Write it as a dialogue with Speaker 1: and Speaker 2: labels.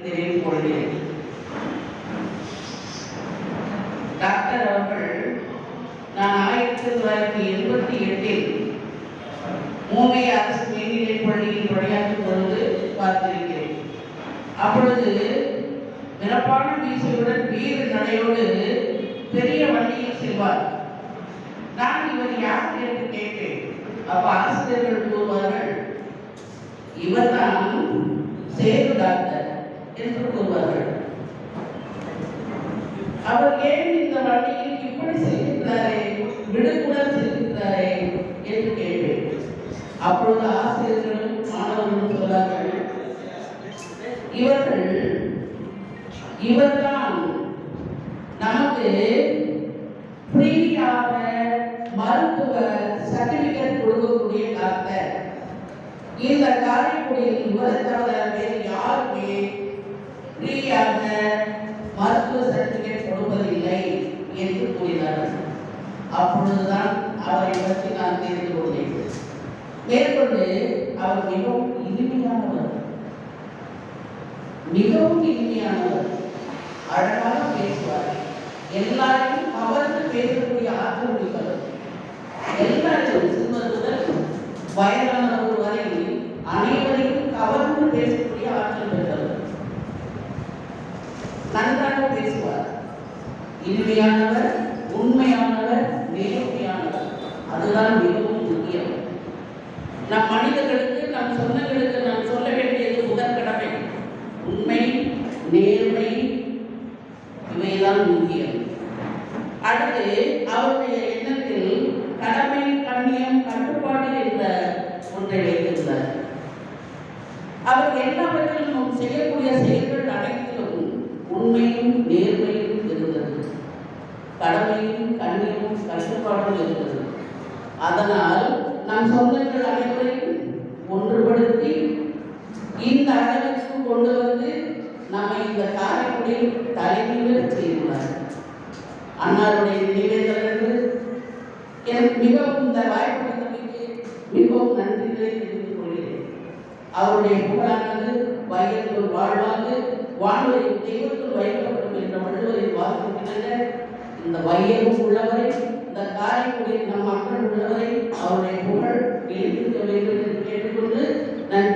Speaker 1: தெரிவித்துக் கொள்கிறேன். டாக்டர் அவர்கள் நான் 1988 மூவை அரசு மேல்நிலைப் பள்ளியில் பணியாற்றும் பொழுது பார்த்திருக்கிறேன். அப்பொழுது மிரப்பான வீசையுடன் வீறு நடையோடு பெரிய வண்டியில் செல்வார். நான் இவர் யார் என்று கேட்டேன். அப்ப ஆசிரியர்கள் கூறுவார்கள், இவர்தான் சேது டாக்டர் என்று கூறுவார்கள். அவர் ஏன் இந்த வண்டியில் இப்படி செல்கின்றாரே, விடுமுடன் செல்கின்றாரே என்று கேட்டேன். அப்பொழுது ஆசிரியர்களும் மாணவர்களும் சொல்றார்கள், இவர்தான் நமக்கு ஃப்ரீயாக மருத்துவ சர்டிபிகேட் கொடுக்கக்கூடிய டாக்டர். இந்த காரைக்குடியில் இவரை தவிர வேறு யாருமே ஃப்ரீயாக மருத்துவ சர்டிபிகேட் கொடுப்பதில்லை என்று கூறினார். அப்பொழுதுதான் அவரை பற்றி நான் தெரிந்து கொண்டேன். மேற்கொண்டு அவர் மிகவும் இனிமையானவர், அழகாக பேசுவார். எல்லாரையும் கவர்ந்து பேசக்கூடிய ஆற்றல் உள்ளவர். எல்லாரும் சிறுவர் முதல் வயதானவர் வரை அனைவரையும் கவர்ந்து பேசக்கூடிய ஆற்றல் பெற்றவர். நன்றாக பேசுவார். இனிமையானவர், உண்மையானவர், நேர்மையானவர். அதுதான் மிகவும் முக்கியம். நம் மனிதர்களுக்கு, நம் சொந்தங்களுக்கு நாம் சொல்ல வேண்டியது முதற்கடமை. உண்மை, நேர்மை, இவைதான் முக்கியம். அடுத்து அவருடைய எண்ணத்தில் கடமை, கண்ணியம், கட்டுப்பாடு என்ற ஒன்றை வைத்திருந்தார். அவர் எல்லாவற்றிலும் செய்யக்கூடிய செயல்கள் அனைத்திலும் உண்மையும் நேர்மையும் இருந்தது, கடமையும் கண்ணியமும் கட்டுப்பாடும் இருந்தது. அதனால் நம் சொந்தங்கள் அனைவரையும் ஒன்றுபடுத்தி இந்த அளவிற்கு கொண்டு வந்து நம்மை இந்த காரைக்குடியில் தலைமையில் செய்துள்ளார். அன்னாருடைய நினைவேந்தலுக்கு எனக்கு மிகவும் இந்த வாய்ப்பளித்தமைக்கு மிகவும் நன்றிகளை தெரிவித்துக் கொள்கிறேன். அவருடைய புகழானது வையத்தூர் வாழ்வாங்கு வாழ்வரின் தெய்வத்தில் வைக்கப்படும் என்ற வள்ளுவரின் வாக்குகின்றன. இந்த வையகம் உள்ளவரை, இந்த காரைக்குடியில் நம் மக்கள் உள்ளவரை அவருடைய புகழ் எழுதிக்க வேண்டும் என்று கேட்டுக்கொண்டு நன்றி.